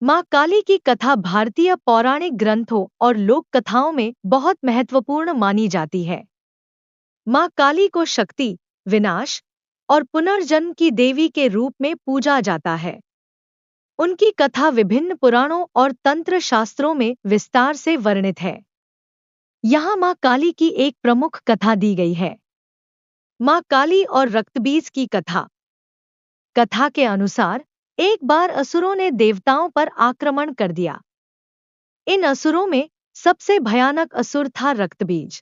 माँ काली की कथा भारतीय पौराणिक ग्रंथों और लोक कथाओं में बहुत महत्वपूर्ण मानी जाती है। माँ काली को शक्ति, विनाश और पुनर्जन्म की देवी के रूप में पूजा जाता है। उनकी कथा विभिन्न पुराणों और तंत्र शास्त्रों में विस्तार से वर्णित है। यहाँ माँ काली की एक प्रमुख कथा दी गई है। माँ काली और रक्तबीज की कथा। कथा के अनुसार एक बार असुरों ने देवताओं पर आक्रमण कर दिया। इन असुरों में सबसे भयानक असुर था रक्तबीज।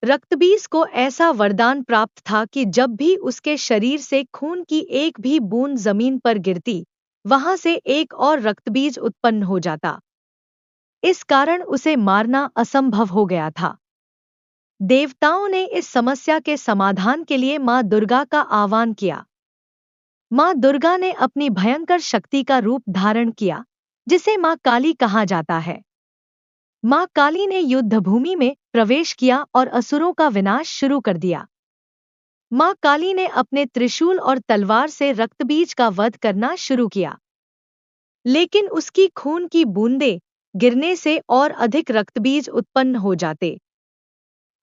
रक्तबीज को ऐसा वरदान प्राप्त था कि जब भी उसके शरीर से खून की एक भी बूंद जमीन पर गिरती, वहां से एक और रक्तबीज उत्पन्न हो जाता। इस कारण उसे मारना असंभव हो गया था। देवताओं ने इस समस्या के समाधान के लिए मां दुर्गा का आह्वान किया। मां दुर्गा ने अपनी भयंकर शक्ति का रूप धारण किया, जिसे मां काली कहा जाता है। मां काली ने युद्धभूमि में प्रवेश किया और असुरों का विनाश शुरू कर दिया। मां काली ने अपने त्रिशूल और तलवार से रक्तबीज का वध करना शुरू किया, लेकिन उसकी खून की बूंदें गिरने से और अधिक रक्तबीज उत्पन्न हो जाते।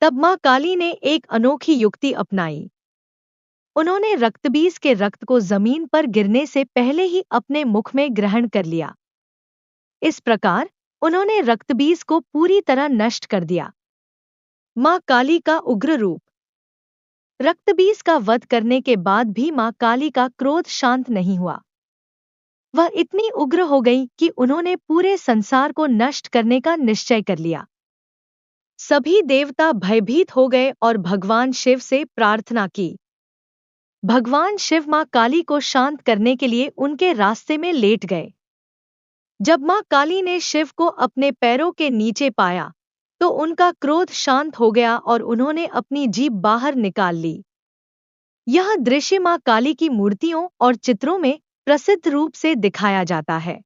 तब मां काली ने एक अनोखी युक्ति अपनाई। उन्होंने रक्तबीज के रक्त को जमीन पर गिरने से पहले ही अपने मुख में ग्रहण कर लिया। इस प्रकार उन्होंने रक्तबीज को पूरी तरह नष्ट कर दिया। मां काली का उग्र रूप। रक्तबीज का वध करने के बाद भी मां काली का क्रोध शांत नहीं हुआ। वह इतनी उग्र हो गई कि उन्होंने पूरे संसार को नष्ट करने का निश्चय कर लिया। सभी देवता भयभीत हो गए और भगवान शिव से प्रार्थना की। भगवान शिव मां काली को शांत करने के लिए उनके रास्ते में लेट गए। जब मां काली ने शिव को अपने पैरों के नीचे पाया, तो उनका क्रोध शांत हो गया और उन्होंने अपनी जीभ बाहर निकाल ली। यह दृश्य मां काली की मूर्तियों और चित्रों में प्रसिद्ध रूप से दिखाया जाता है।